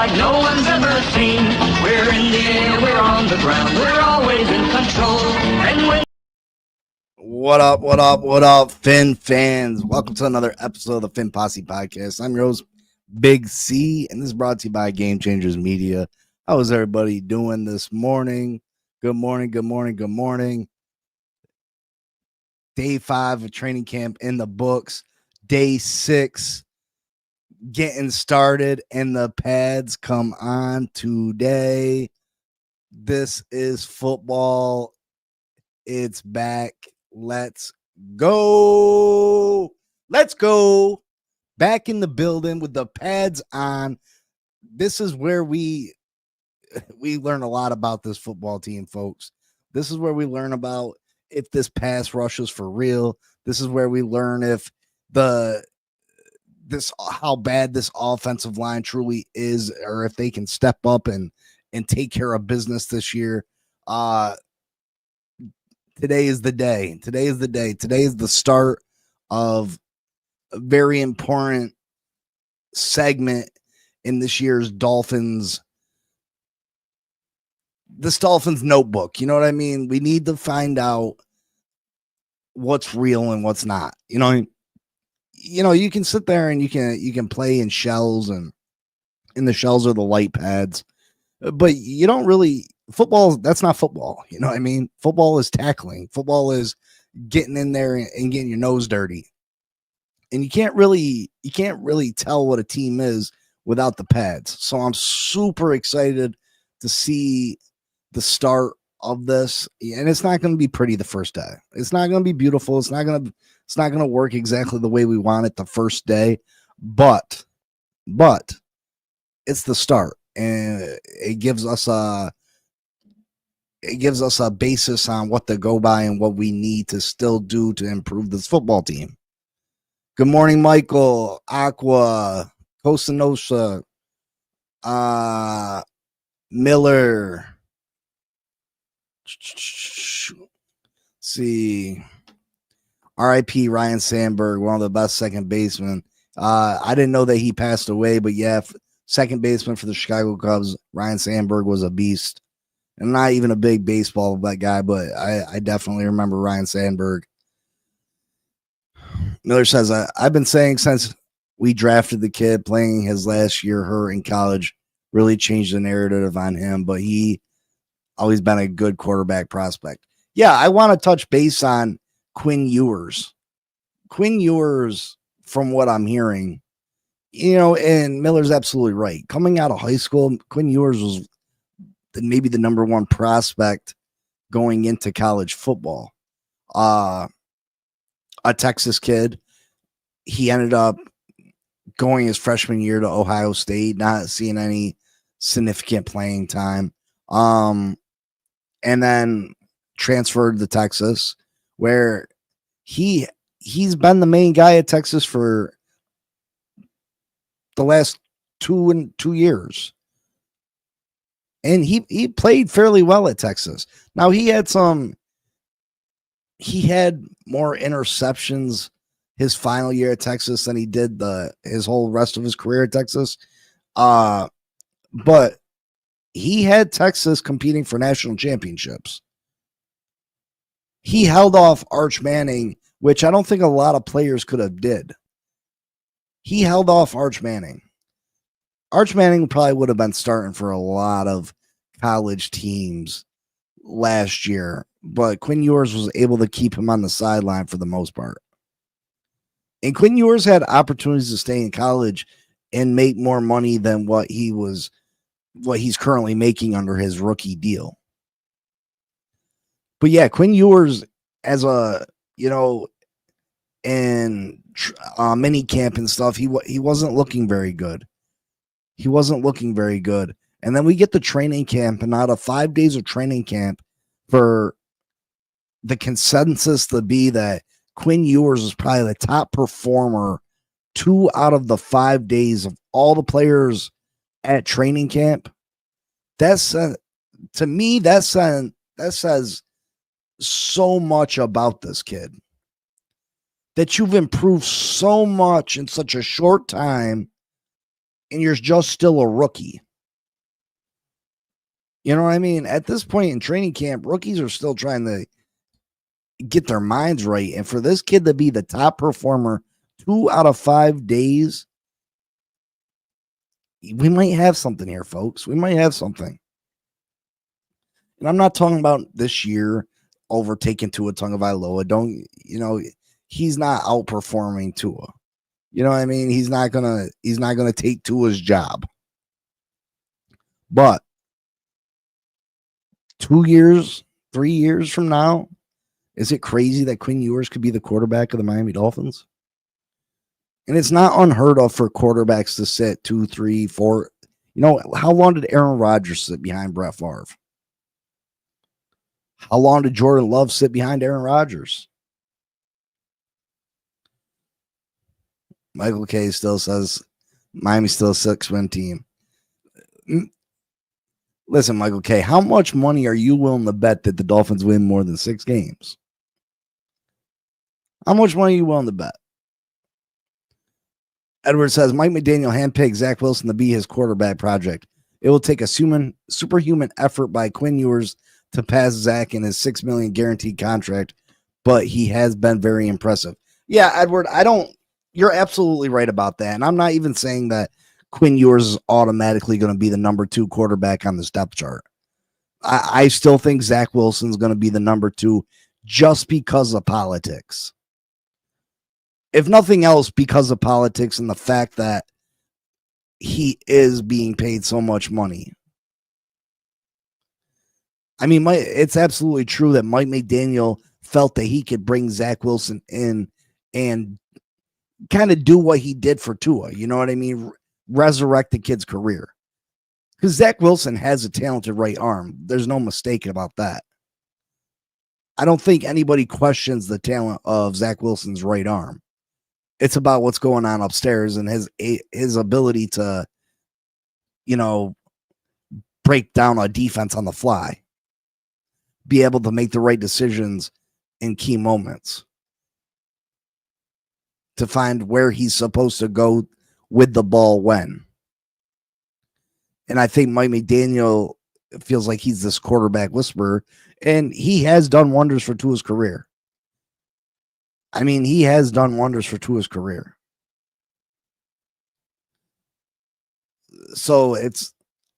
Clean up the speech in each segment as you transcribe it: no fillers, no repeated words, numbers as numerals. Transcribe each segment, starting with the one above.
like no one's ever seen. We're in the air, we're on the ground, we're always in control. And when What up, Finn fans? Welcome to another episode of the Finn Posse Podcast. I'm your host, Big C, and this is brought to you by Game Changers Media. How is everybody doing this morning? Good morning. Day 5 of training camp in the books. Day 6 getting started, and the pads come on today. This is football. It's back. Let's go. Back in the building with the pads on. This is where we learn a lot about this football team, folks. This is where we learn about if this pass rush is for real. This is where we learn if how bad this offensive line truly is, or if they can step up and take care of business this year. Today is the day. Today is the start of a very important segment in this year's Dolphins notebook. You know what I mean? We need to find out what's real and what's not. You know, you can sit there and you can play in shells, and the shells are the light pads, but you don't really football. That's not football. You know what I mean? Football is tackling. Football is getting in there and getting your nose dirty. And you can't really tell what a team is without the pads. So I'm super excited to see the start of this. And it's not going to be pretty the first day. It's not going to be beautiful. It's not going to work exactly the way we want it the first day, but it's the start, and it gives us a basis on what to go by and what we need to still do to improve this football team. Good morning, Michael, Aqua, Costa Nostra, Miller. See, R.I.P. Ryan Sandberg, one of the best second basemen. I didn't know that he passed away, but yeah, second baseman for the Chicago Cubs, Ryan Sandberg was a beast. I'm not even a big baseball guy, but I definitely remember Ryan Sandberg. Miller says, I've been saying since we drafted the kid, playing his last year hurt in college really changed the narrative on him, but he always been a good quarterback prospect. Yeah, I want to touch base on Quinn Ewers. Quinn Ewers, from what I'm hearing, and Miller's absolutely right. Coming out of high school, Quinn Ewers was maybe the number one prospect going into college football. A Texas kid. He ended up going his freshman year to Ohio State, not seeing any significant playing time. And then transferred to Texas, where he's been the main guy at Texas for the last 2 years. And he played fairly well at Texas. Now he had more interceptions his final year at Texas than he did his whole rest of his career at Texas. But he had Texas competing for national championships. He held off Arch Manning, which I don't think a lot of players could have did. He held off Arch Manning. Arch Manning probably would have been starting for a lot of college teams last year, but Quinn Ewers was able to keep him on the sideline for the most part. And Quinn Ewers had opportunities to stay in college and make more money than what he's currently making under his rookie deal. But yeah, Quinn Ewers, as in mini camp and stuff, he wasn't looking very good. And then we get the training camp, and out of 5 days of training camp, for the consensus to be that Quinn Ewers is probably the top performer 2 out of the 5 days of all the players at training camp. That's to me, that says so much about this kid, that you've improved so much in such a short time, and you're just still a rookie. You know what I mean? At this point in training camp, rookies are still trying to get their minds right. And for this kid to be the top performer 2 out of 5 days, we might have something here, folks. We might have something. And I'm not talking about this year overtaking Tua Tagovailoa. He's not outperforming Tua. You know what I mean? He's not gonna take Tua's job. But 2 years, 3 years from now, is it crazy that Quinn Ewers could be the quarterback of the Miami Dolphins? And it's not unheard of for quarterbacks to sit 2, 3, 4. How long did Aaron Rodgers sit behind Brett Favre? How long did Jordan Love sit behind Aaron Rodgers? Michael K still says Miami's still a 6-win team. Listen, Michael K, how much money are you willing to bet that the Dolphins win more than 6 games? How much money are you willing to bet? Edward says Mike McDaniel handpicked Zach Wilson to be his quarterback project. It will take a superhuman effort by Quinn Ewers to pass Zach in his $6 million guaranteed contract, but he has been very impressive. Yeah, Edward, you're absolutely right about that. And I'm not even saying that Quinn Ewers is automatically going to be the number 2 quarterback on this depth chart. I still think Zach Wilson's going to be the number 2 just because of politics. If nothing else, because of politics and the fact that he is being paid so much money. I mean, it's absolutely true that Mike McDaniel felt that he could bring Zach Wilson in and kind of do what he did for Tua. You know what I mean? Resurrect the kid's career. Because Zach Wilson has a talented right arm. There's no mistake about that. I don't think anybody questions the talent of Zach Wilson's right arm. It's about what's going on upstairs and his ability to, break down a defense on the fly. Be able to make the right decisions in key moments. To find where he's supposed to go with the ball when. And I think Mike McDaniel feels like he's this quarterback whisperer, and he has done wonders for Tua's career. I mean, he has done wonders for Tua's career. So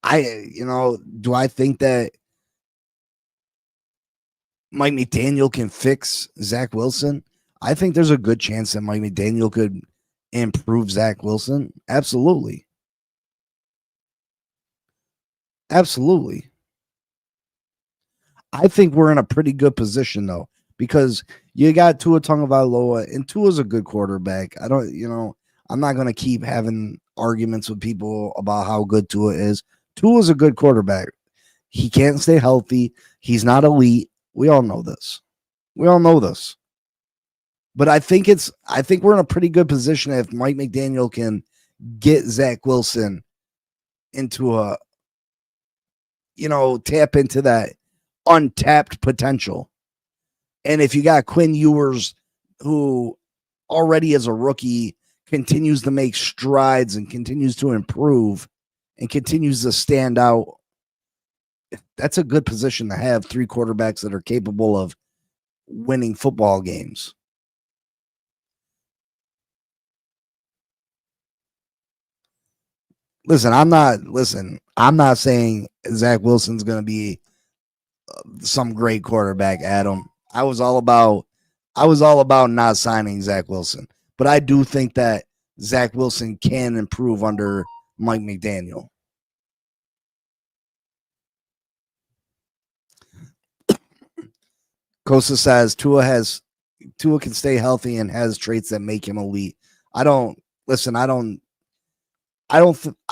do I think that Mike McDaniel can fix Zach Wilson? I think there's a good chance that Mike McDaniel could improve Zach Wilson. Absolutely. Absolutely. I think we're in a pretty good position, though, because you got Tua Tagovailoa, and Tua's a good quarterback. I'm not going to keep having arguments with people about how good Tua is. Tua's a good quarterback. He can't stay healthy. He's not elite. We all know this. But I think we're in a pretty good position if Mike McDaniel can get Zach Wilson into tap into that untapped potential. And if you got Quinn Ewers, who already as a rookie continues to make strides and continues to improve and continues to stand out, that's a good position to have 3 quarterbacks that are capable of winning football games. Listen, I'm not saying Zach Wilson's going to be some great quarterback, Adam. I was all about not signing Zach Wilson, but I do think that Zach Wilson can improve under Mike McDaniel. Costa says Tua can stay healthy and has traits that make him elite. I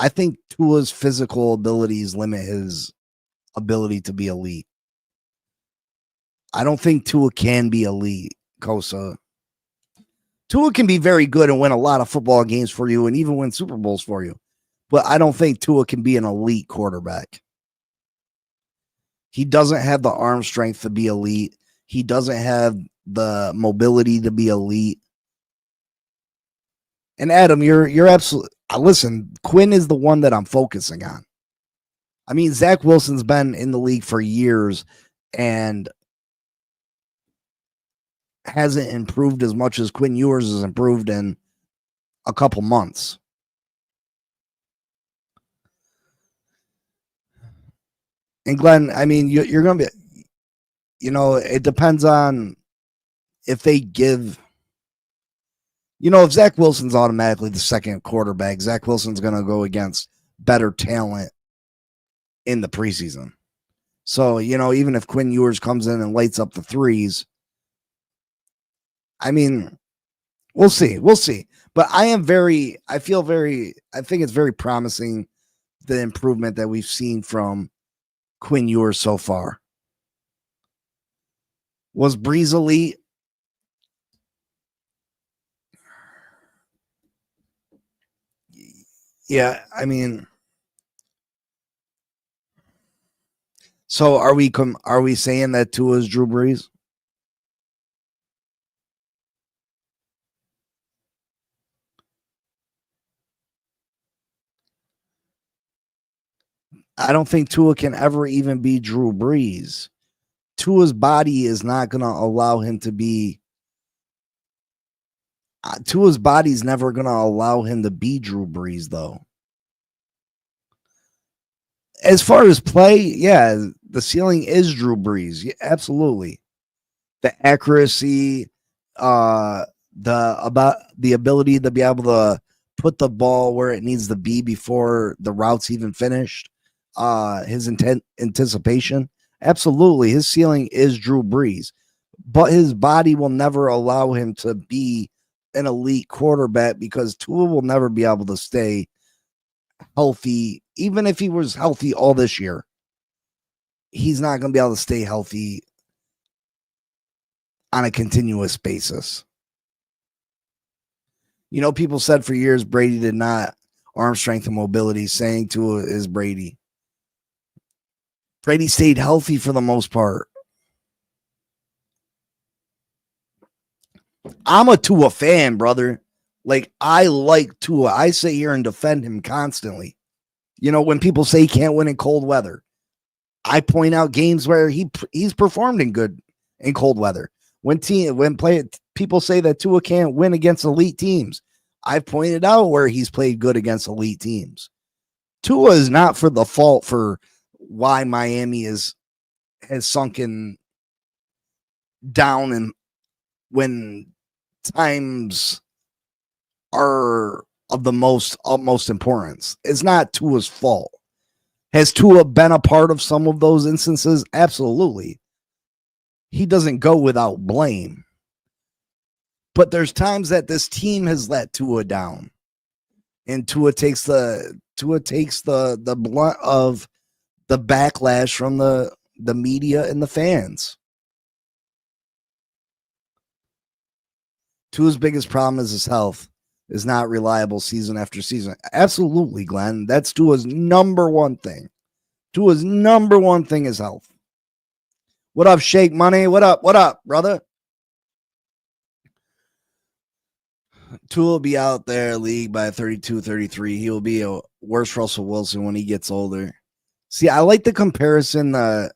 think Tua's physical abilities limit his ability to be elite. I don't think Tua can be elite, Kosa. Tua can be very good and win a lot of football games for you and even win Super Bowls for you. But I don't think Tua can be an elite quarterback. He doesn't have the arm strength to be elite. He doesn't have the mobility to be elite. And Adam, you're absolutely... Listen, Quinn is the one that I'm focusing on. I mean, Zach Wilson's been in the league for years and hasn't improved as much as Quinn Ewers has improved in a couple months. And Glenn, I mean, you're going to be, it depends on if they give, if Zach Wilson's automatically the second quarterback, Zach Wilson's going to go against better talent in the preseason. So, even if Quinn Ewers comes in and lights up the threes, I mean, we'll see. We'll see. But I think it's very promising, the improvement that we've seen from Quinn Ewers so far. Was Breeze elite? Yeah, I mean, so are we saying that Tua is Drew Brees? I don't think Tua can ever even be Drew Brees. Tua's body is not going to allow him to be. Tua's body's never going to allow him to be Drew Brees, though. As far as play, yeah, the ceiling is Drew Brees. Yeah, absolutely. The accuracy, the ability to be able to put the ball where it needs to be before the route's even finished. His anticipation, absolutely, his ceiling is Drew Brees, but his body will never allow him to be an elite quarterback because Tua will never be able to stay healthy. Even if he was healthy all this year, he's not going to be able to stay healthy on a continuous basis. People said for years Brady did not arm strength and mobility, saying Tua is Brady. Brady stayed healthy for the most part. I'm a Tua fan, brother. Like, I like Tua. I sit here and defend him constantly. When people say he can't win in cold weather, I point out games where he's performed in cold weather. When people say that Tua can't win against elite teams, I've pointed out where he's played good against elite teams. Tua is not for the fault for why Miami has sunken down, and when times are of the utmost importance. It's not Tua's fault. Has Tua been a part of some of those instances? Absolutely. He doesn't go without blame. But there's times that this team has let Tua down, and Tua takes the blunt of the backlash from the media and the fans. Tua's biggest problem is his health. Is not reliable season after season. Absolutely, Glenn. That's Tua's number one thing. Tua's number one thing is health. What up, Shake Money? What up? What up, brother? Tua will be out there league by 32, 33. He will be a worse Russell Wilson when he gets older. See, I like the comparison, the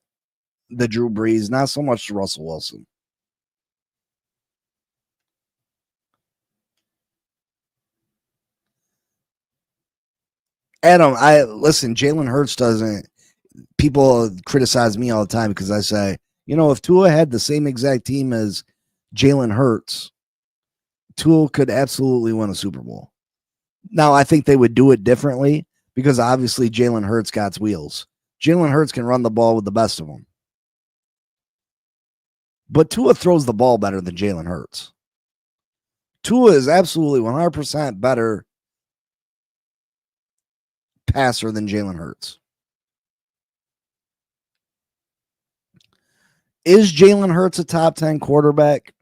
Drew Brees, not so much to Russell Wilson. Adam, listen, Jalen Hurts doesn't. People criticize me all the time because I say, if Tua had the same exact team as Jalen Hurts, Tua could absolutely win a Super Bowl. Now, I think they would do it differently because obviously Jalen Hurts got wheels. Jalen Hurts can run the ball with the best of them. But Tua throws the ball better than Jalen Hurts. Tua is absolutely 100% better passer than Jalen Hurts. Is Jalen Hurts a top 10 quarterback?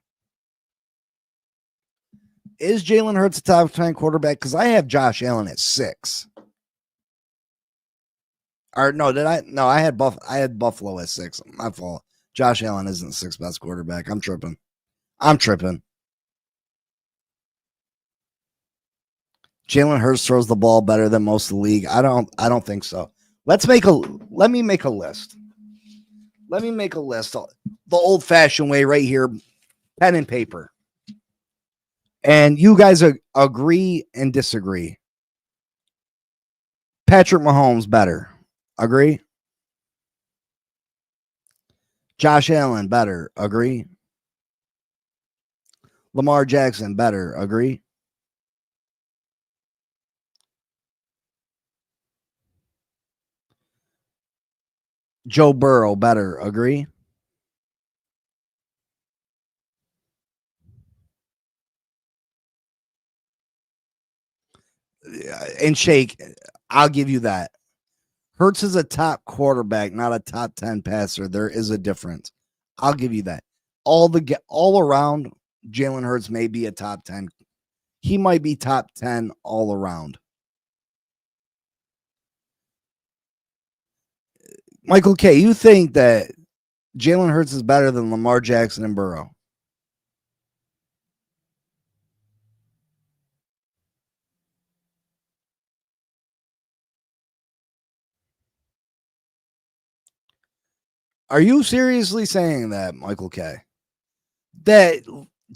Is Jalen Hurts a top 10 quarterback? Because I have Josh Allen at 6. Or no, did I? No, I had Buffalo at 6. My fault. Josh Allen isn't the 6th best quarterback. I'm tripping. Jalen Hurts throws the ball better than most of the league. I don't think so. Let me make a list. Let me make a list the old-fashioned way right here, pen and paper. And you guys agree and disagree. Patrick Mahomes better. Agree? Josh Allen better. Agree? Lamar Jackson better. Agree? Joe Burrow better. Agree? And Shake, I'll give you that. Hurts is a top quarterback, not a top 10 passer. There is a difference. I'll give you that. All around, Jalen Hurts may be a top 10. He might be top 10 all around. Michael K., you think that Jalen Hurts is better than Lamar Jackson and Burrow? Are you seriously saying that, Michael K? That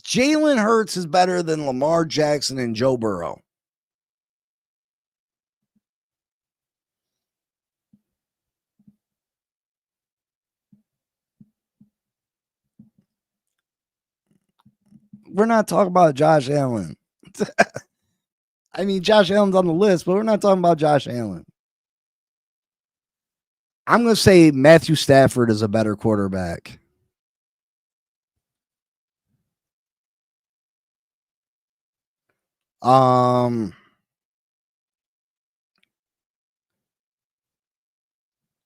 Jalen Hurts is better than Lamar Jackson and Joe Burrow? We're not talking about Josh Allen. I mean, Josh Allen's on the list, but we're not talking about Josh Allen. I'm going to say Matthew Stafford is a better quarterback.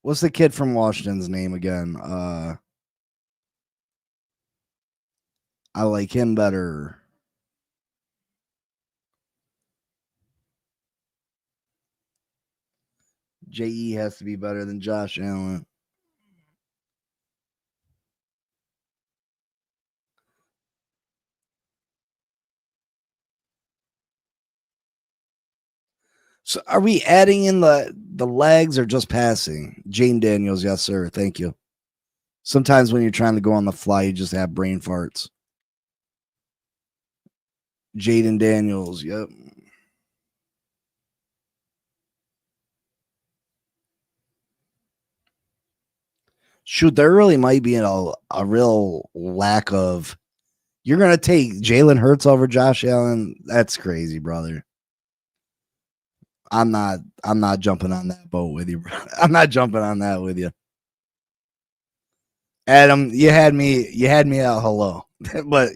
What's the kid from Washington's name again? I like him better. JE has to be better than Josh Allen. So are we adding in the legs or just passing? Jane Daniels, yes, sir. Thank you. Sometimes when you're trying to go on the fly, you just have brain farts. Jaden Daniels, yep. Shoot, there really might be a real lack of. You're going to take Jalen Hurts over Josh Allen? That's crazy, brother. I'm not jumping on that boat with you, bro. I'm not jumping on that with you. Adam, you had me at hello. But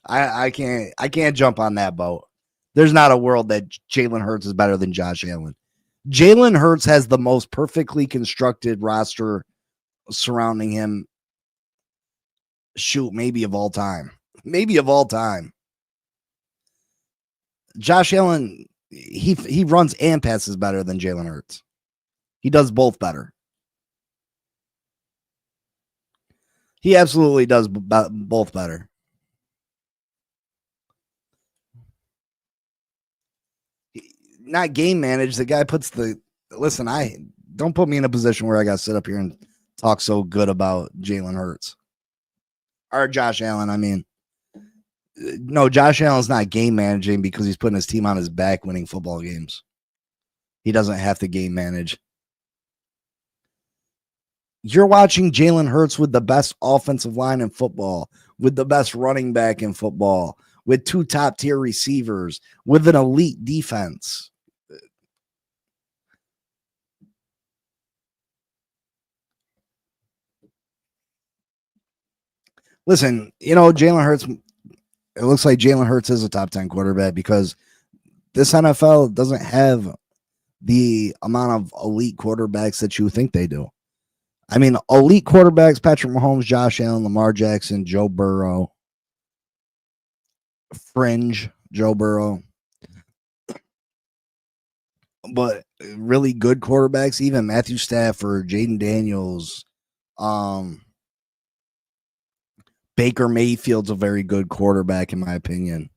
I can't jump on that boat. There's not a world that Jalen Hurts is better than Josh Allen. Jalen Hurts has the most perfectly constructed roster surrounding him. Shoot, maybe of all time. Maybe of all time. Josh Allen, he runs and passes better than Jalen Hurts. He does both better. He absolutely does both better. Not game managed. The guy puts the listen. I don't put me in a position where I got to sit up here and talk so good about Jalen Hurts or Josh Allen. I mean, no, Josh Allen's not game managing because he's putting his team on his back winning football games. He doesn't have to game manage. You're watching Jalen Hurts with the best offensive line in football, with the best running back in football, with two top tier receivers, with an elite defense. Listen, Jalen Hurts, it looks like Jalen Hurts is a top 10 quarterback because this NFL doesn't have the amount of elite quarterbacks that you think they do. I mean, elite quarterbacks, Patrick Mahomes, Josh Allen, Lamar Jackson, Joe Burrow, fringe Joe Burrow. But really good quarterbacks, even Matthew Stafford, Jaden Daniels, Baker Mayfield's a very good quarterback, in my opinion.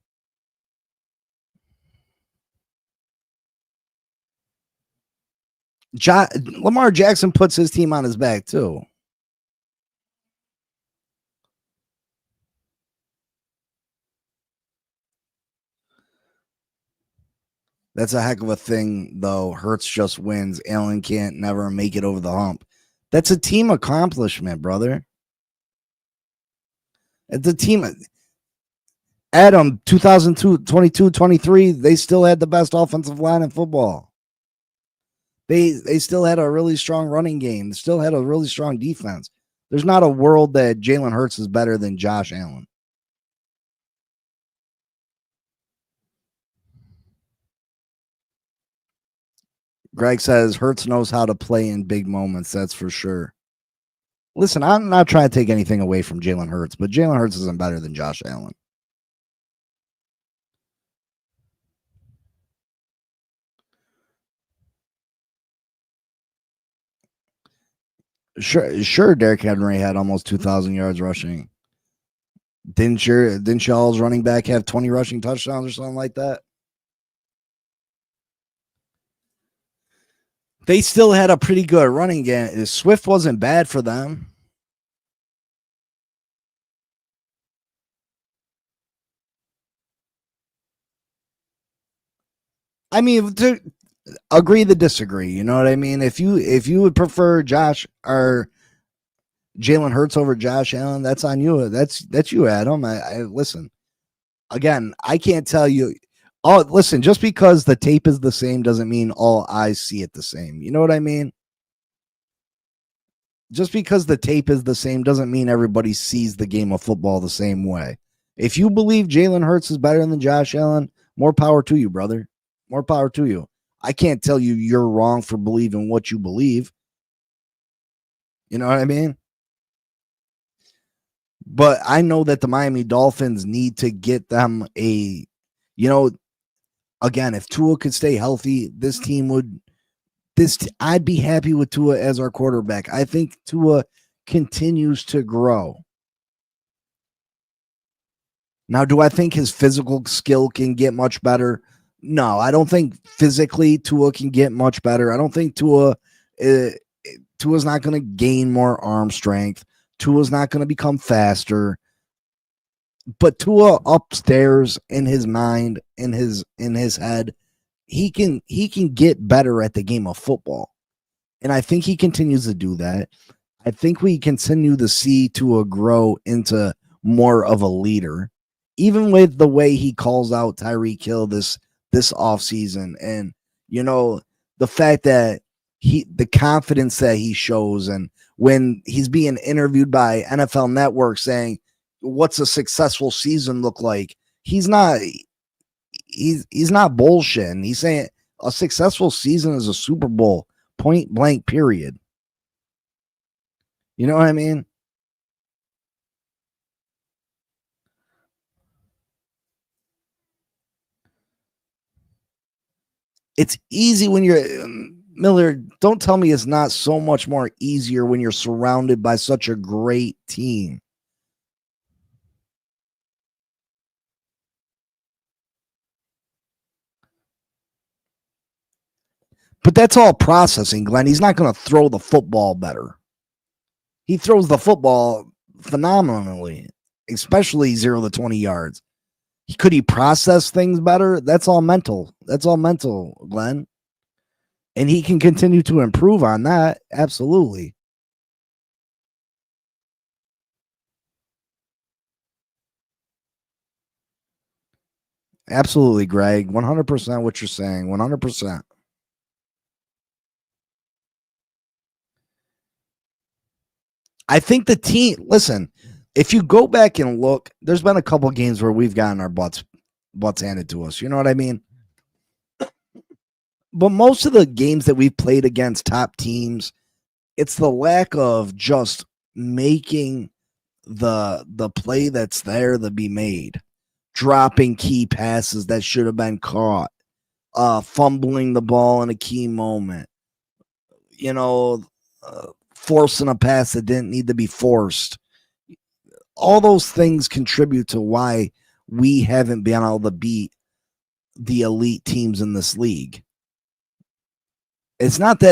Lamar Jackson puts his team on his back too. That's a heck of a thing, though. Hurts just wins. Allen can't never make it over the hump. That's a team accomplishment, brother. It's a team. Adam, 2002, 22, 23, they still had the best offensive line in football. They still had a really strong running game. They still had a really strong defense. There's not a world that Jalen Hurts is better than Josh Allen. Greg says Hurts knows how to play in big moments. That's for sure. Listen, I'm not trying to take anything away from Jalen Hurts, but Jalen Hurts isn't better than Josh Allen. Sure. Derrick Henry had almost 2,000 yards rushing. Didn't y'all's running back have 20 rushing touchdowns or something like that? They still had a pretty good running game. Swift wasn't bad for them. I mean, to agree to disagree. You know what I mean? If you would prefer Josh or Jalen Hurts over Josh Allen, that's on you. That's you, Adam. I listen. Again, I can't tell you. Oh, listen, just because the tape is the same doesn't mean all eyes see it the same. You know what I mean? Just because the tape is the same doesn't mean everybody sees the game of football the same way. If you believe Jalen Hurts is better than Josh Allen, more power to you, brother. More power to you. I can't tell you you're wrong for believing what you believe. You know what I mean? But I know that the Miami Dolphins need to get them again, if Tua could stay healthy, this team would I'd be happy with Tua as our quarterback. I think Tua continues to grow. Now, do I think his physical skill can get much better? No, I don't think physically Tua can get much better. I don't think Tua's not going to gain more arm strength. Tua's not going to become faster. But Tua upstairs in his mind, in his head, he can get better at the game of football. And I think he continues to do that. I think we continue to see Tua grow into more of a leader, even with the way he calls out Tyreek Hill this offseason. And, the fact that the confidence that he shows, and when he's being interviewed by NFL Network saying, what's a successful season look like? He's not bullshitting. He's saying a successful season is a Super Bowl, point blank, period. You know what I mean? It's easy when you're Miller. Don't tell me it's not so much more easier when you're surrounded by such a great team. But that's all processing, Glenn. He's not going to throw the football better. He throws the football phenomenally, especially 0 to 20 yards. Could he process things better? That's all mental. That's all mental, Glenn. And he can continue to improve on that. Absolutely. Absolutely, Greg. 100% what you're saying. 100%. I think the team, listen, if you go back and look, there's been a couple games where we've gotten our butts handed to us. You know what I mean? But most of the games that we've played against top teams, it's the lack of just making the play that's there to be made, dropping key passes that should have been caught, fumbling the ball in a key moment, forcing a pass that didn't need to be forced. All those things contribute to why we haven't been able to beat the elite teams in this league. It's not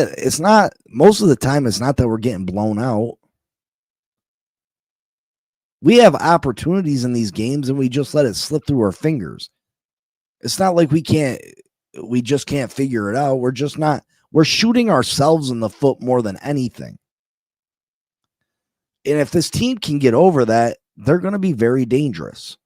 most of the time, it's not that we're getting blown out. We have opportunities in these games and we just let it slip through our fingers. It's not like we just can't figure it out. We're shooting ourselves in the foot more than anything. And if this team can get over that, they're going to be very dangerous.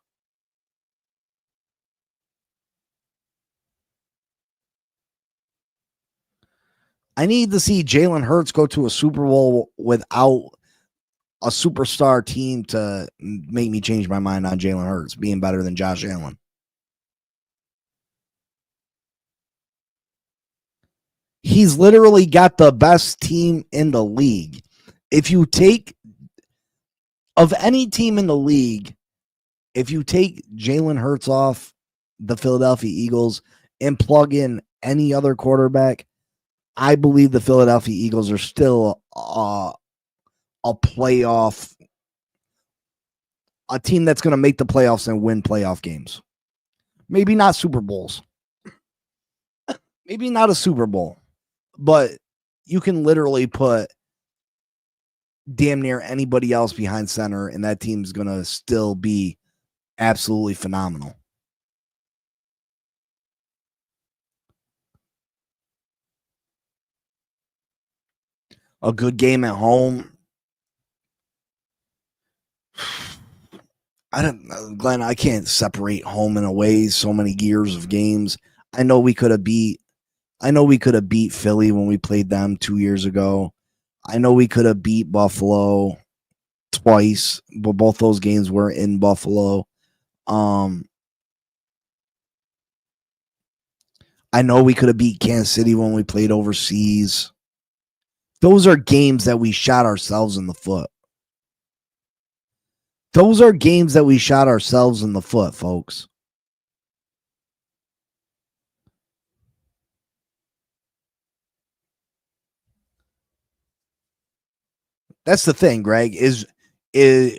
I need to see Jalen Hurts go to a Super Bowl without a superstar team to make me change my mind on Jalen Hurts being better than Josh Allen. He's literally got the best team in the league. If you take, of any team in the league, if you take Jalen Hurts off the Philadelphia Eagles and plug in any other quarterback, I believe the Philadelphia Eagles are still a playoff, a team that's going to make the playoffs and win playoff games. Maybe not Super Bowls. Maybe not a Super Bowl, but you can literally put damn near anybody else behind center, and that team's going to still be absolutely phenomenal. A good game at home. Glenn, I can't separate home and away so many years of games. I know we could have beat Philly when we played them 2 years ago. I know we could have beat Buffalo twice, but both those games were in Buffalo. I know we could have beat Kansas City when we played overseas. Those are games that we shot ourselves in the foot. Those are games that we shot ourselves in the foot, folks. That's the thing, Greg, is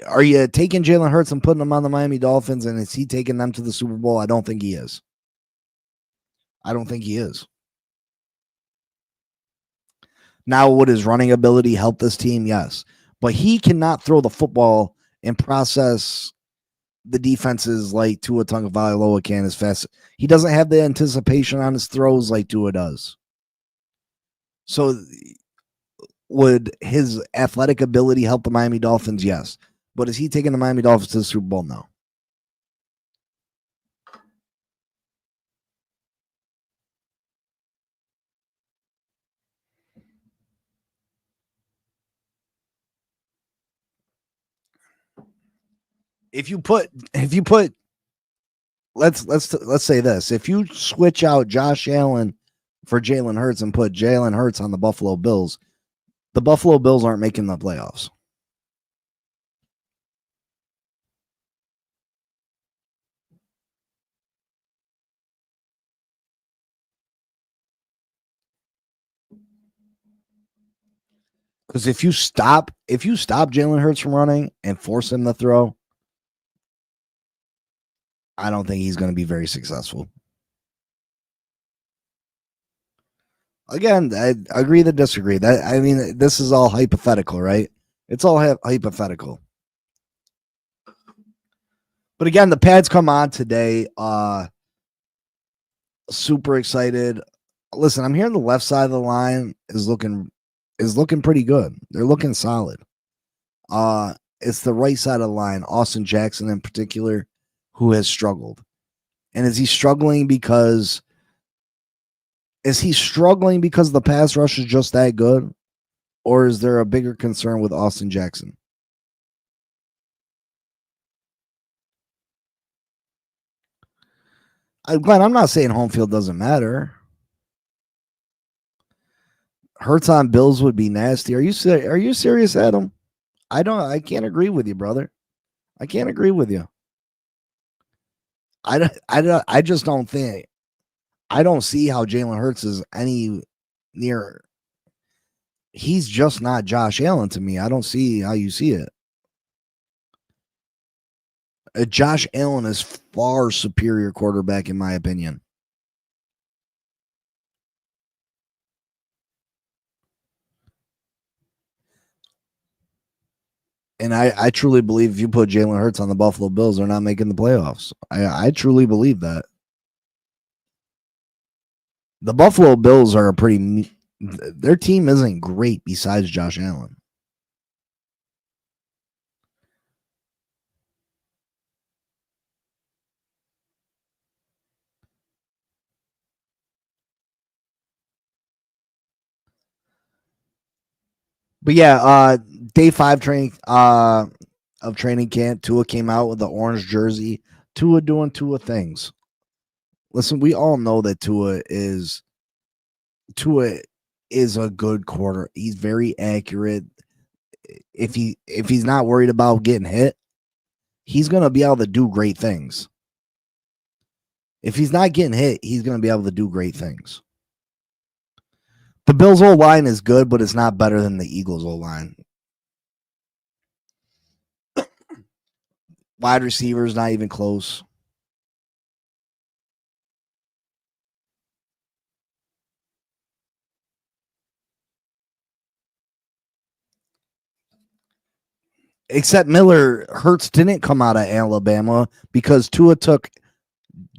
are you taking Jalen Hurts and putting him on the Miami Dolphins, and is he taking them to the Super Bowl? I don't think he is. I don't think he is. Now, would his running ability help this team? Yes. But he cannot throw the football and process the defenses like Tua Tagovailoa can as fast. He doesn't have the anticipation on his throws like Tua does. So would his athletic ability help the Miami Dolphins? Yes. But is he taking the Miami Dolphins to the Super Bowl? No. If you put let's say this. If you switch out Josh Allen for Jalen Hurts and put Jalen Hurts on the Buffalo Bills aren't making the playoffs. Because if you stop Jalen Hurts from running and force him to throw, I don't think he's going to be very successful. Again, I agree to disagree. This is all hypothetical, right? It's all hypothetical. But again, the pads come on today. Super excited. Listen, I'm hearing the left side of the line is looking pretty good. They're looking solid. It's the right side of the line, Austin Jackson in particular, who has struggled. And is he struggling because the pass rush is just that good? Or is there a bigger concern with Austin Jackson? Glenn, I'm not saying home field doesn't matter. Hurts on Bills would be nasty. Are you serious, Adam? I can't agree with you, brother. I can't agree with you. I just don't think. I don't see how Jalen Hurts is any near. He's just not Josh Allen to me. I don't see how you see it. Josh Allen is far superior quarterback in my opinion. And I truly believe if you put Jalen Hurts on the Buffalo Bills, they're not making the playoffs. I truly believe that. The Buffalo Bills are their team isn't great besides Josh Allen. But yeah, day 5 training of training camp, Tua came out with the orange jersey. Tua doing Tua things. Listen, we all know that Tua is a good quarter. He's very accurate. If he's not worried about getting hit, he's gonna be able to do great things. If he's not getting hit, he's gonna be able to do great things. The Bills' O line is good, but it's not better than the Eagles' O line. Wide receivers not even close. Except Hurts didn't come out of Alabama because Tua took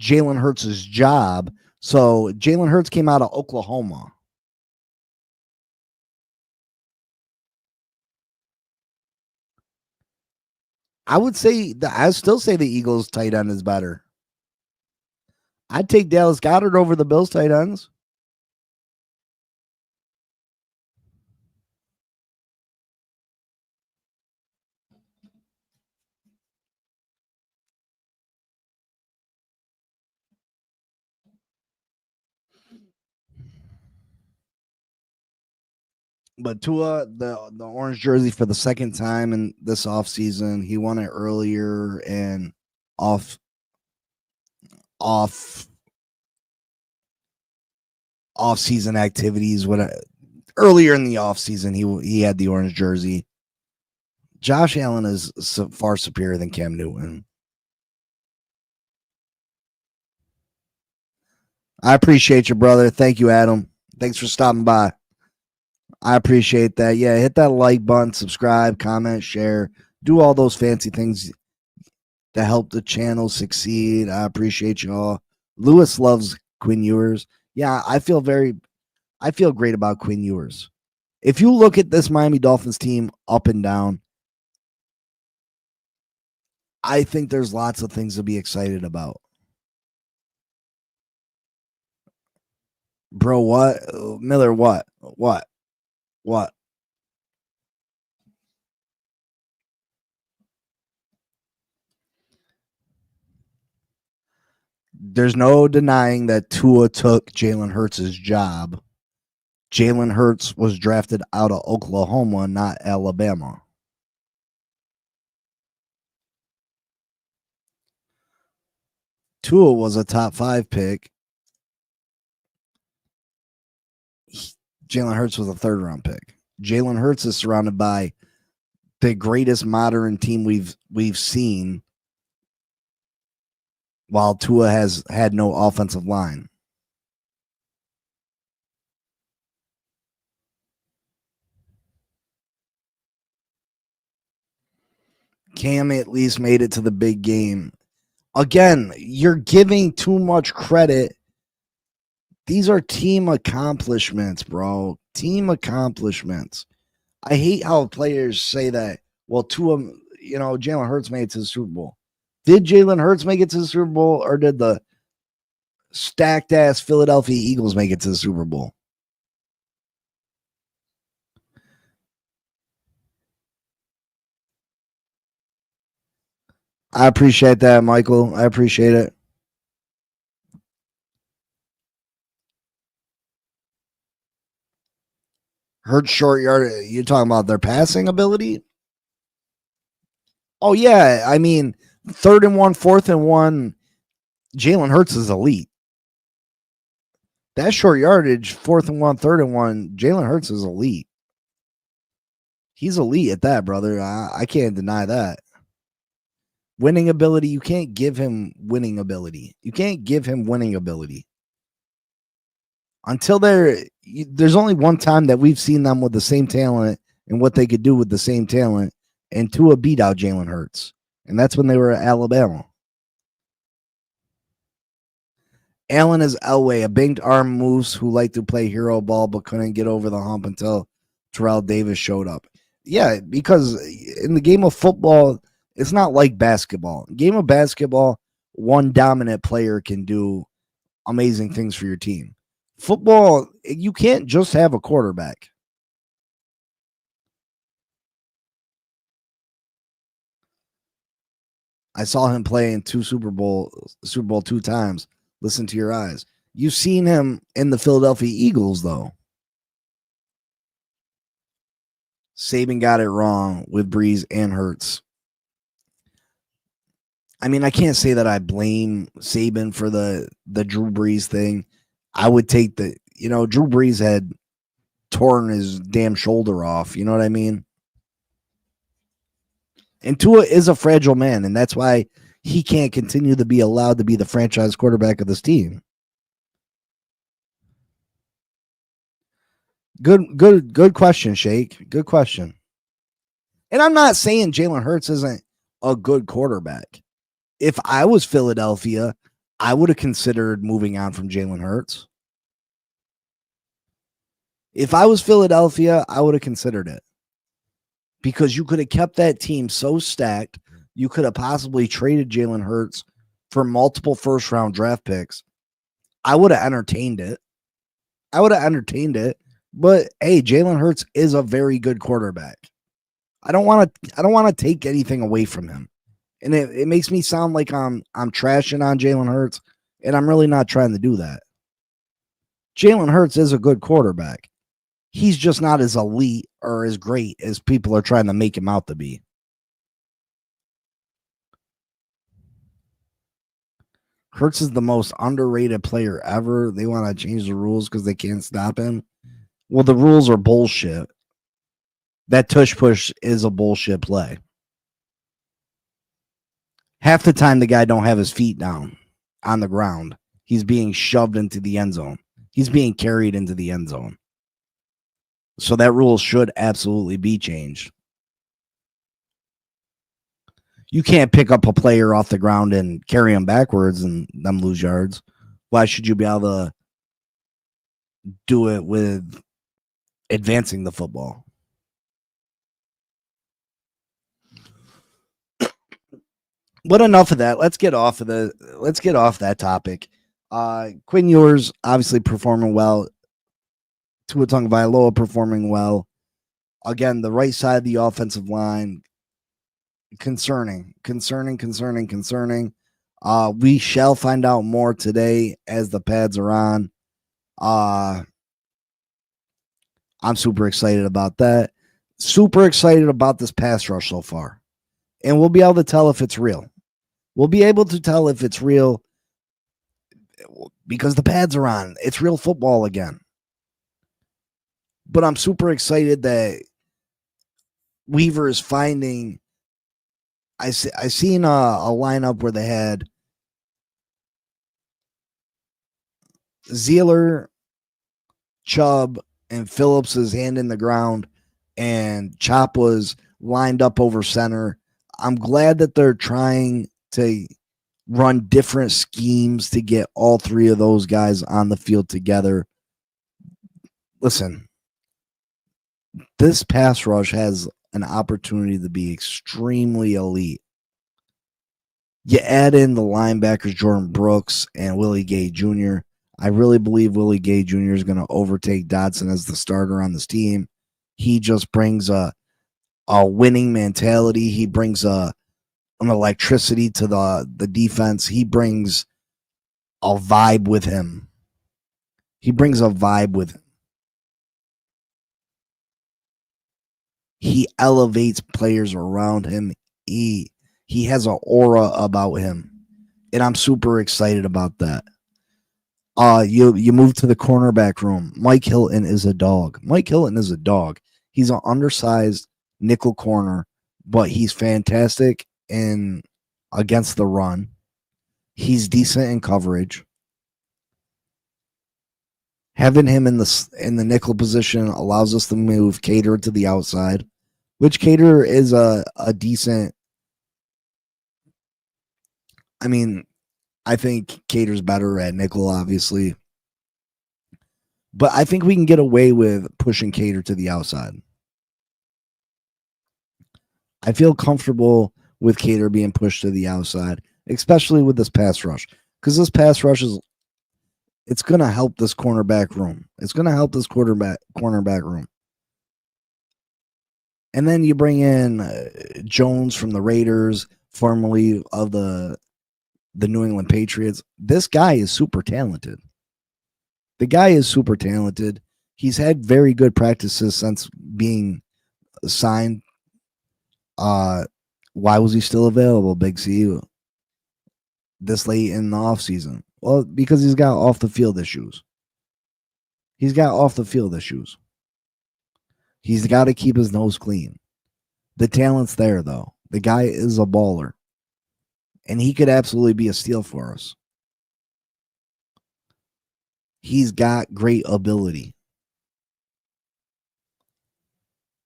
Jalen Hurts' job. So Jalen Hurts came out of Oklahoma. I still say the Eagles tight end is better. I'd take Dallas Goedert over the Bills tight ends. But Tua, the orange jersey for the second time in this offseason, he won it earlier and off season activities. Earlier in the off season, he had the orange jersey. Josh Allen is far superior than Cam Newton. I appreciate you, brother. Thank you, Adam. Thanks for stopping by. I appreciate that. Yeah, hit that like button, subscribe, comment, share, do all those fancy things to help the channel succeed. I appreciate you all. Lewis loves Quinn Ewers. Yeah, I feel great about Quinn Ewers. If you look at this Miami Dolphins team up and down, I think there's lots of things to be excited about. Bro, what? Miller, what? What? What? There's no denying that Tua took Jalen Hurts' job. Jalen Hurts was drafted out of Oklahoma, not Alabama. Tua was a top 5 pick. Jalen Hurts was a 3rd round pick. Jalen Hurts is surrounded by the greatest modern team we've seen, while Tua has had no offensive line. Cam at least made it to the big game. Again, you're giving too much credit. These are team accomplishments, bro. Team accomplishments. I hate how players say that. Well, Jalen Hurts made it to the Super Bowl. Did Jalen Hurts make it to the Super Bowl, or did the stacked ass Philadelphia Eagles make it to the Super Bowl? I appreciate that, Michael. I appreciate it. Hurts short yard. You're talking about their passing ability? Oh yeah, I mean 3rd and 1, 4th and 1. Jalen Hurts is elite. That short yardage, 4th and 1, 3rd and 1. Jalen Hurts is elite. He's elite at that, brother. I can't deny that. Winning ability, you can't give him winning ability. You can't give him winning ability. Until there's only one time that we've seen them with the same talent and what they could do with the same talent, and Tua beat out Jalen Hurts. And that's when they were at Alabama. Allen is Elway, a banked arm moose who liked to play hero ball but couldn't get over the hump until Terrell Davis showed up. Yeah, because in the game of football, it's not like basketball. Game of basketball, one dominant player can do amazing things for your team. Football, you can't just have a quarterback. I saw him play in Super Bowl 2 times. Listen to your eyes. You've seen him in the Philadelphia Eagles, though. Saban got it wrong with Breeze and Hurts. I mean, I can't say that I blame Saban for the Drew Brees thing. I would take Drew Brees had torn his damn shoulder off. You know what I mean? And Tua is a fragile man, and that's why he can't continue to be allowed to be the franchise quarterback of this team. Good question, Shake. Good question. And I'm not saying Jalen Hurts isn't a good quarterback. If I was Philadelphia, I would have considered moving on from Jalen Hurts. If I was Philadelphia, I would have considered it. Because you could have kept that team so stacked, you could have possibly traded Jalen Hurts for multiple first-round draft picks. I would have entertained it. But hey, Jalen Hurts is a very good quarterback. I don't want to take anything away from him. And it makes me sound like I'm trashing on Jalen Hurts, and I'm really not trying to do that. Jalen Hurts is a good quarterback. He's just not as elite or as great as people are trying to make him out to be. Hurts is the most underrated player ever. They want to change the rules because they can't stop him. Well, the rules are bullshit. That tush push is a bullshit play. Half the time, the guy don't have his feet down on the ground. He's being shoved into the end zone. He's being carried into the end zone. So that rule should absolutely be changed. You can't pick up a player off the ground and carry him backwards and them lose yards. Why should you be able to do it with advancing the football? But enough of that. Let's get off that topic. Quinn Ewers obviously performing well. Tua Tagovailoa performing well. Again, the right side of the offensive line, concerning. We shall find out more today as the pads are on. I'm super excited about that. Super excited about this pass rush so far. And we'll be able to tell if it's real. We'll be able to tell if it's real because the pads are on. It's real football again. But I'm super excited that Weaver is finding. I seen a lineup where they had Zeeler, Chubb, and Phillips' hand in the ground, and Chop was lined up over center. I'm glad that they're trying to run different schemes to get all three of those guys on the field together. Listen, this pass rush has an opportunity to be extremely elite. You add in the linebackers, Jordan Brooks and Willie Gay Jr. I really believe Willie Gay Jr. is going to overtake Dodson as the starter on this team. He just brings a winning mentality. He brings an electricity to the defense. He brings a vibe with him. He elevates players around him. He has an aura about him, and I'm super excited about that. You move to the cornerback room. Mike Hilton is a dog. He's an undersized nickel corner, but he's fantastic in against the run. He's decent in coverage. Having him in the nickel position allows us to move Cater to the outside, which Cater is a decent. I mean, I think Cater's better at nickel, obviously. But I think we can get away with pushing Cater to the outside. I feel comfortable with Cater being pushed to the outside, especially with this pass rush. Because this pass rush it's going to help this cornerback room. It's going to help this cornerback room. And then you bring in Jones from the Raiders, formerly of the New England Patriots. This guy is super talented. The guy is super talented. He's had very good practices since being signed. Why was he still available, Big C, this late in the offseason? Well, because he's got off the field issues. He's got to keep his nose clean. The talent's there, though. The guy is a baller. And he could absolutely be a steal for us. He's got great ability.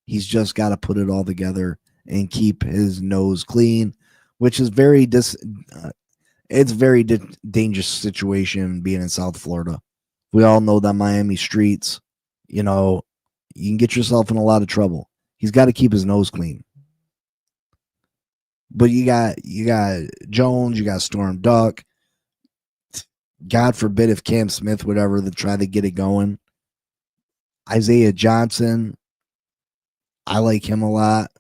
He's just got to put it all together and keep his nose clean, which is it's very dangerous situation being in South Florida. We all know that Miami streets, you can get yourself in a lot of trouble. He's got to keep his nose clean. But you got Jones, you got Storm Duck. God forbid if Cam Smith would ever try to get it going. Isaiah Johnson, I like him a lot.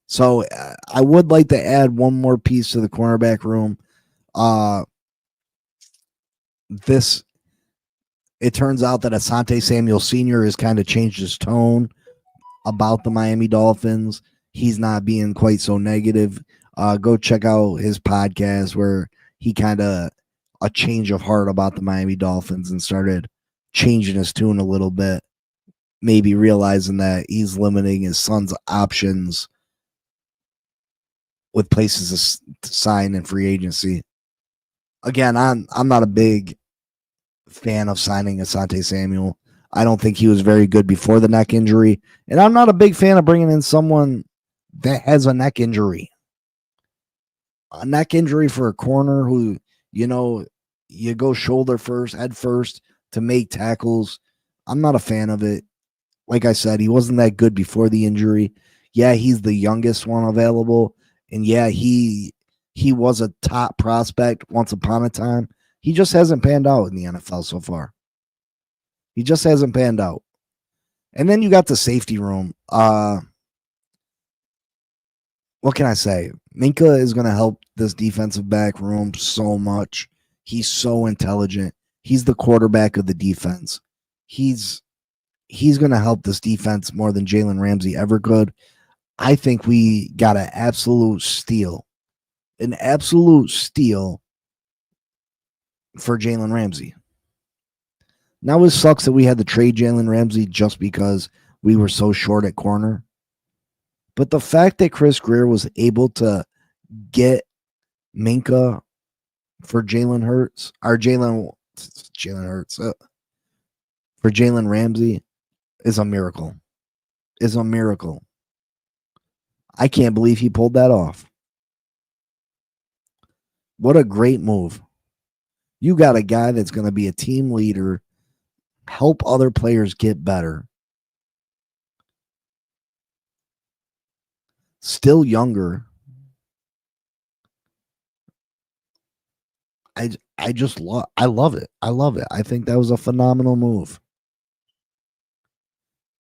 So I would like to add one more piece to the cornerback room. It turns out that Asante Samuel Sr. has kind of changed his tone about the Miami Dolphins. He's not being quite so negative. Go check out his podcast where he kind of a change of heart about the Miami Dolphins and started changing his tune a little bit, maybe realizing that he's limiting his son's options with places to sign in free agency. Again, I'm not a big fan of signing Asante Samuel. I don't think he was very good before the neck injury, and I'm not a big fan of bringing in someone that has a neck injury. A neck injury for a corner who, you go shoulder first, head first to make tackles. I'm not a fan of it. Like I said, he wasn't that good before the injury. Yeah, he's the youngest one available. And yeah, he was a top prospect once upon a time. He just hasn't panned out in the NFL so far. He just hasn't panned out. And then you got the safety room. What can I say? Minka is going to help this defensive back room so much. He's so intelligent. He's the quarterback of the defense. He's going to help this defense more than Jalen Ramsey ever could. I think we got an absolute steal for Jalen Ramsey. Now it sucks that we had to trade Jalen Ramsey just because we were so short at corner. But the fact that Chris Grier was able to get Minka for Jalen Ramsey is a miracle. I can't believe he pulled that off. What a great move. You got a guy that's going to be a team leader, help other players get better. Still younger. I love it. I think that was a phenomenal move.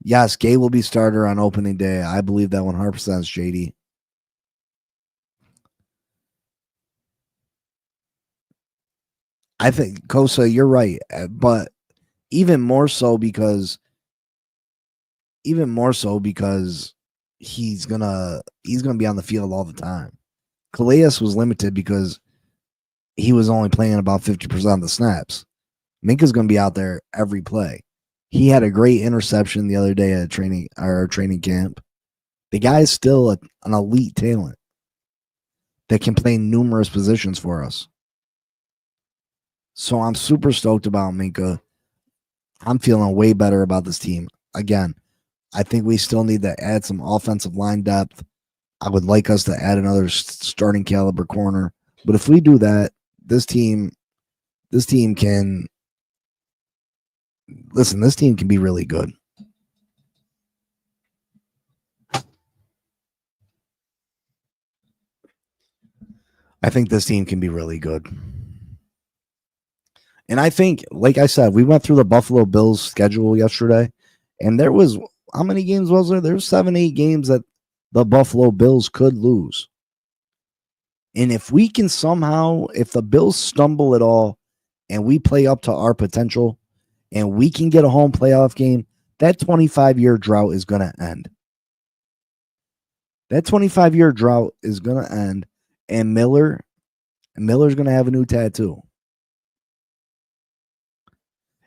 Yes, Gay will be starter on opening day. I believe that 100% is JD. I think, Kosa, you're right. But even more so because he's gonna be on the field all the time. Calais was limited because he was only playing about 50% of the snaps. Minka's gonna be out there every play. He had a great interception the other day at training camp. The guy is still an elite talent that can play numerous positions for us. So I'm super stoked about Minka. I'm feeling way better about this team. Again, I think we still need to add some offensive line depth. I would like us to add another starting caliber corner. But if we do that, this team can listen. This team can be really good. I think this team can be really good. And I think, like I said, we went through the Buffalo Bills schedule yesterday, and there was, how many games was there? There was 7-8 games that the Buffalo Bills could lose. And if we can somehow, if the Bills stumble at all and we play up to our potential and we can get a home playoff game, that 25-year drought is going to end. That 25-year drought is going to end, and Miller's going to have a new tattoo.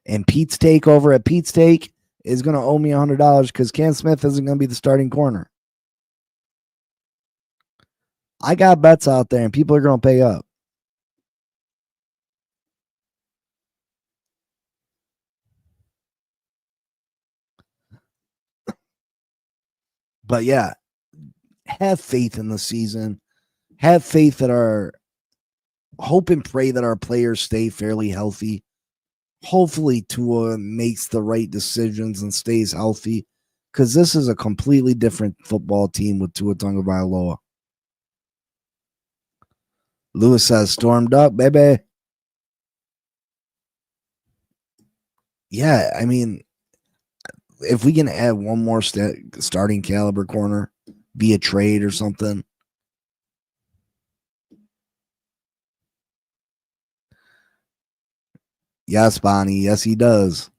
And Pete's Take over at Pete's Take is going to owe me $100 because Cam Smith isn't going to be the starting corner. I got bets out there, and people are going to pay up. But yeah, have faith in the season. Have faith that hope and pray that our players stay fairly healthy. Hopefully Tua makes the right decisions and stays healthy, because this is a completely different football team with Tua Tagovailoa. Lewis says, stormed up, baby. Yeah, I mean, if we can add one more starting caliber corner, be a trade or something. Yes, Bonnie. Yes, he does.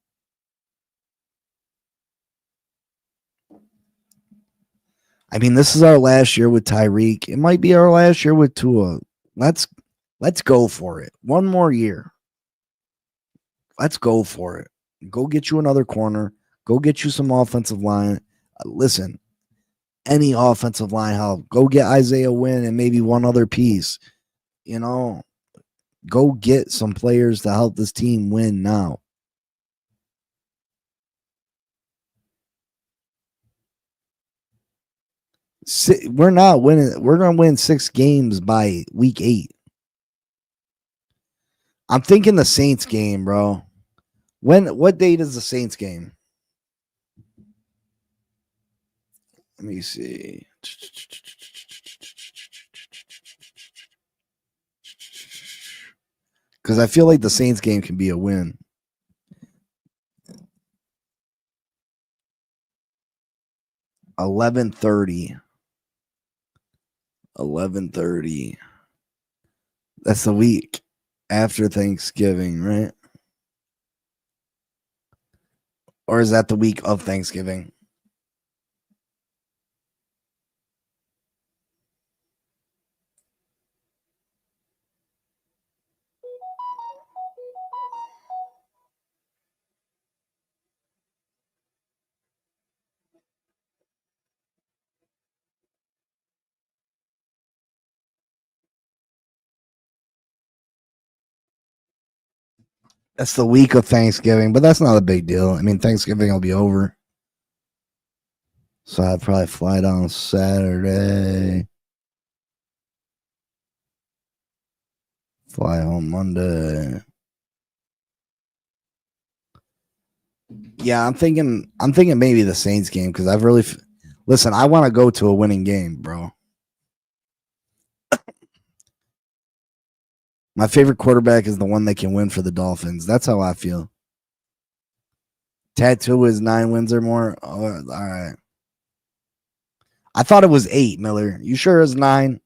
I mean, this is our last year with Tyreek. It might be our last year with Tua. Let's go for it. One more year. Let's go for it. Go get you another corner. Go get you some offensive line. Listen, any offensive line help. Go get Isaiah Wynn and maybe one other piece. Go get some players to help this team win now. We're not winning. We're going to win 6 games by week 8. I'm thinking the Saints game, bro. What date is the Saints game? Let me see. Because I feel like the Saints game can be a win. $11:30. That's the week after Thanksgiving, right? Or is that the week of Thanksgiving? That's the week of Thanksgiving, but that's not a big deal. I mean, Thanksgiving will be over. So I'd probably fly down Saturday. Fly home Monday. Yeah, I'm thinking maybe the Saints game, because I've really listen, I want to go to a winning game, bro. My favorite quarterback is the one that can win for the Dolphins. That's how I feel. Tattoo is 9 wins or more. Oh, all right. I thought it was 8, Miller. You sure it's 9?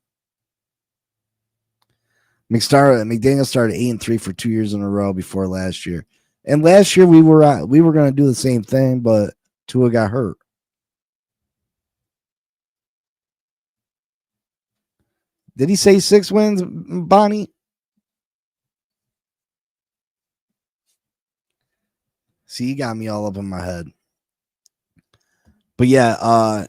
McDaniel started 8-3 for 2 years in a row before last year. And last year we were going to do the same thing, but Tua got hurt. Did he say 6 wins, Bonnie? See, you got me all up in my head. But yeah,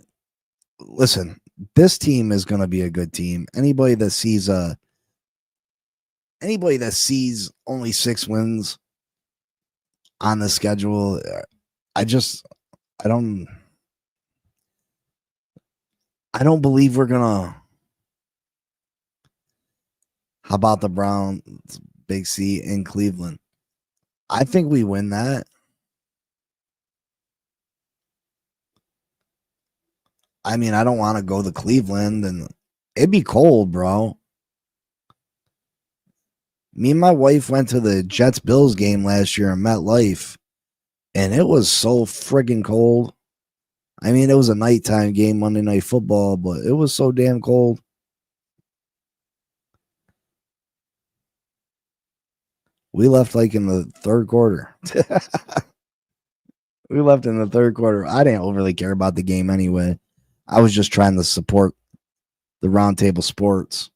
listen, this team is going to be a good team. Anybody that sees only 6 wins on the schedule, I don't. I don't believe we're gonna. How about the Browns, Big C in Cleveland? I think we win that. I mean, I don't want to go to Cleveland, and it'd be cold, bro. Me and my wife went to the Jets Bills game last year in MetLife, and it was so friggin' cold. I mean, it was a nighttime game, Monday Night Football, but it was so damn cold. We left like in the third quarter. We left in the third quarter. I didn't overly care about the game anyway. I was just trying to support the Roundtable Sports.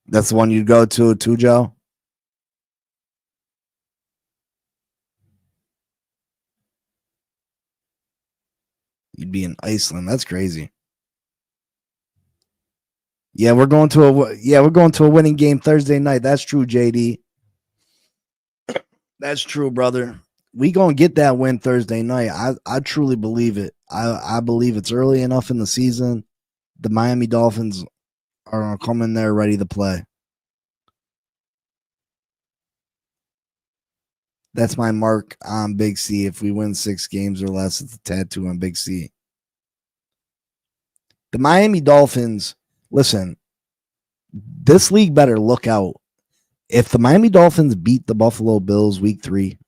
That's the one you'd go to, too, Joe? You'd be in Iceland. That's crazy. Yeah, we're going to a winning game Thursday night. That's true, JD. That's true, brother. We gonna get that win Thursday night. I truly believe it. I believe it's early enough in the season. The Miami Dolphins are gonna come in there ready to play. That's my mark on Big C. If we win 6 games or less, it's a tattoo on Big C. The Miami Dolphins, listen, this league better look out. If the Miami Dolphins beat the Buffalo Bills week 3,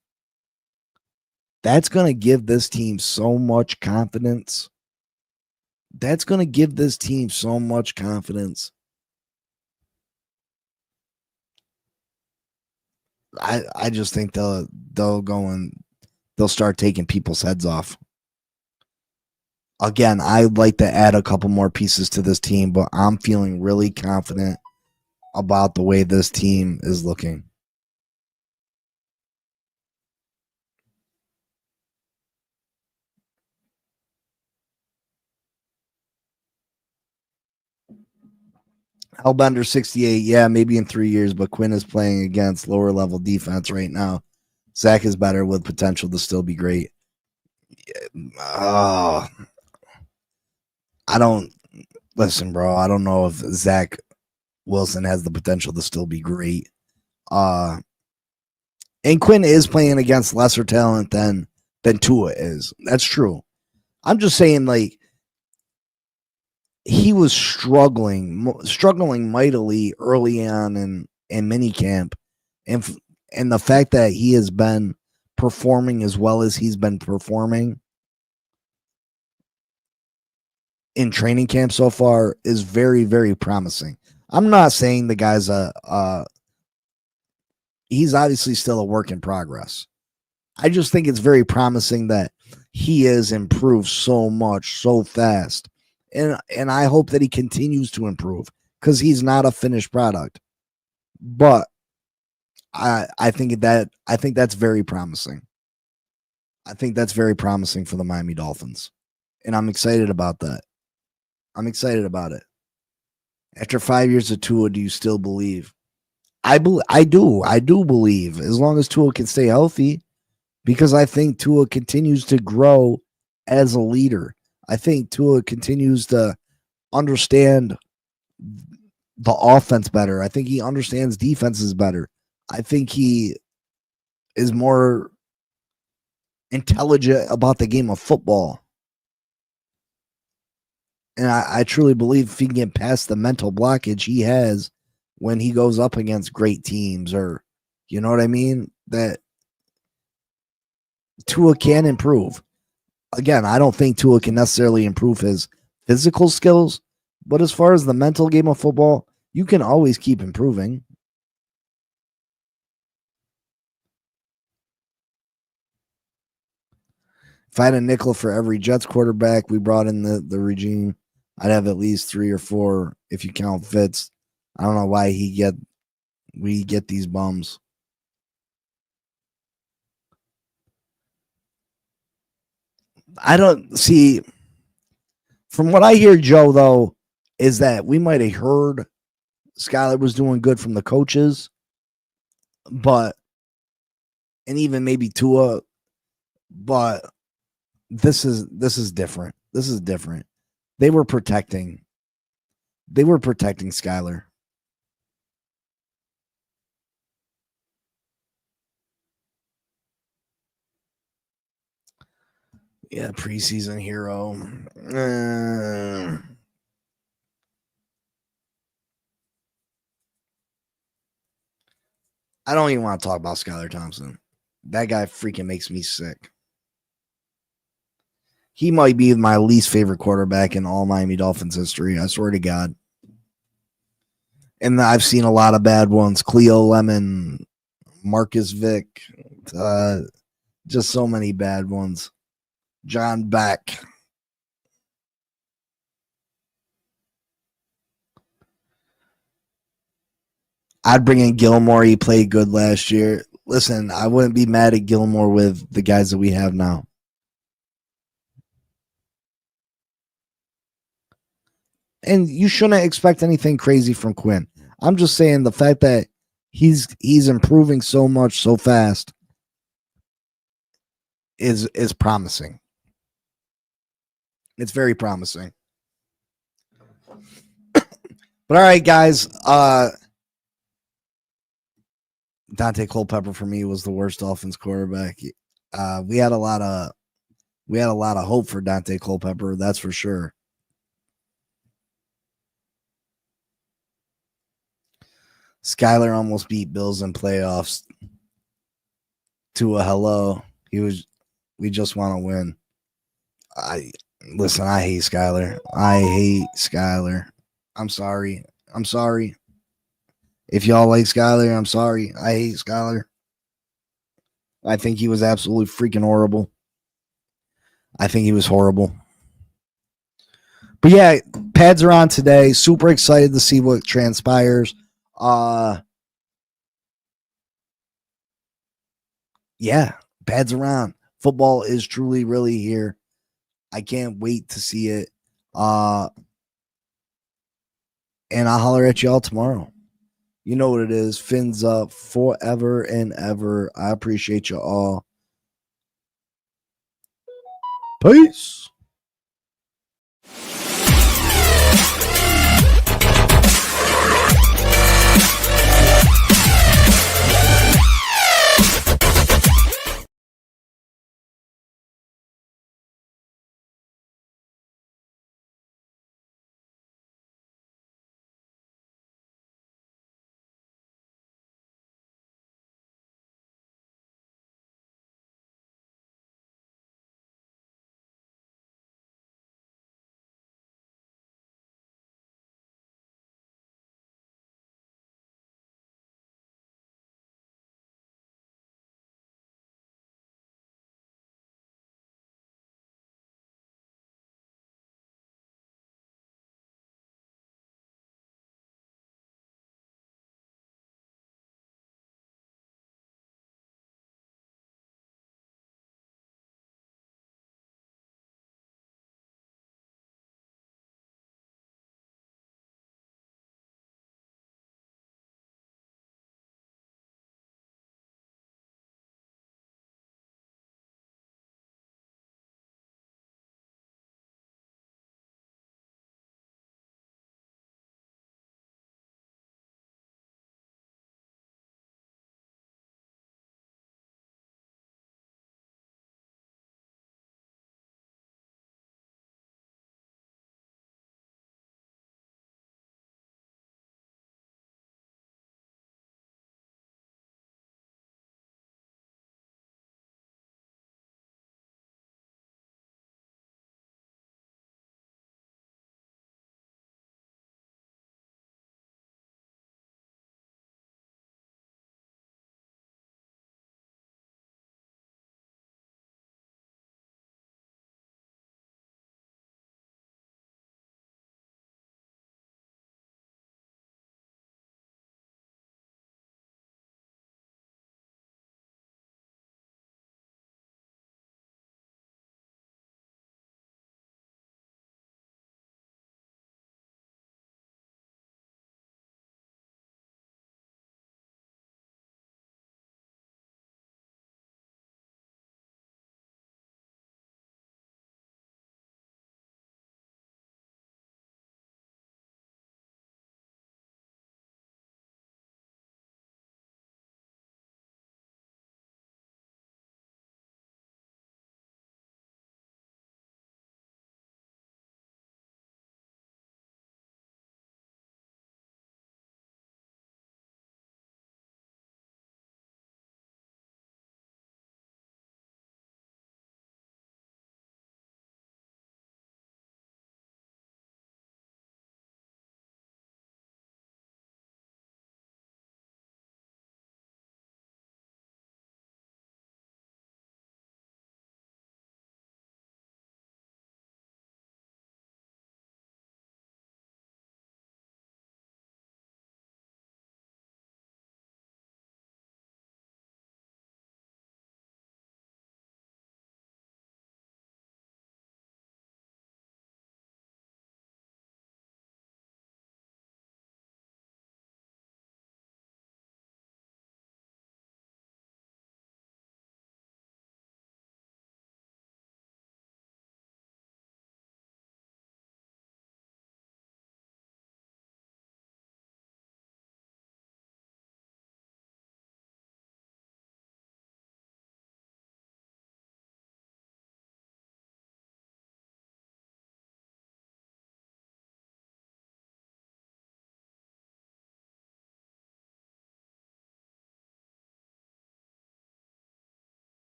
that's going to give this team so much confidence. That's going to give this team so much confidence. I just think they'll go and they'll start taking people's heads off. Again, I'd like to add a couple more pieces to this team, but I'm feeling really confident about the way this team is looking. Hellbender 68, yeah, maybe in 3 years, but Quinn is playing against lower level defense right now. Zach is better with potential to still be great. I don't listen, bro. I don't know if Zach Wilson has the potential to still be great. And Quinn is playing against lesser talent than Tua is. That's true. I'm just saying, like, he was struggling mightily early on in minicamp, and the fact that he has been performing as well as he's been performing in training camp so far is very, very promising. I'm not saying the guy's he's obviously still a work in progress. I just think it's very promising that he has improved so much so fast. And I hope that he continues to improve because he's not a finished product. But I think that's very promising. I think that's very promising for the Miami Dolphins. And I'm excited about that. I'm excited about it. After 5 years of Tua, do you still believe? I do believe, as long as Tua can stay healthy, because I think Tua continues to grow as a leader. I think Tua continues to understand the offense better. I think he understands defenses better. I think he is more intelligent about the game of football. And I truly believe if he can get past the mental blockage he has when he goes up against great teams, or, you know what I mean, that Tua can improve. Again, I don't think Tua can necessarily improve his physical skills, but as far as the mental game of football, you can always keep improving. If I had a nickel for every Jets quarterback we brought in the regime, I'd have at least 3 or 4 if you count Fitz. I don't know why we get these bums. I don't see. From what I hear, Joe, though, is that we might have heard Skyler was doing good from the coaches, but and even maybe Tua, but this is different. This is different. They were protecting Skyler. Yeah, preseason hero. I don't even want to talk about Skylar Thompson. That guy freaking makes me sick. He might be my least favorite quarterback in all Miami Dolphins history. I swear to God. And I've seen a lot of bad ones. Cleo Lemon, Marcus Vick, just so many bad ones. John Beck. I'd bring in Gilmore. He played good last year. Listen, I wouldn't be mad at Gilmore with the guys that we have now. And you shouldn't expect anything crazy from Quinn. I'm just saying the fact that he's improving so much so fast is promising. It's very promising. But all right, guys. Dante Culpepper for me was the worst Dolphins quarterback. We had a lot of hope for Dante Culpepper, that's for sure. Skyler almost beat Bills in playoffs. To a hello. We just want to win. I hate Skyler. I hate Skyler. I'm sorry. If y'all like Skyler, I'm sorry. I hate Skyler. I think he was absolutely freaking horrible. I think he was horrible. But yeah, pads are on today. Super excited to see what transpires. Yeah, pads are on. Football is truly, really here. I can't wait to see it. And I'll holler at y'all tomorrow. You know what it is. Fins up forever and ever. I appreciate you all. Peace.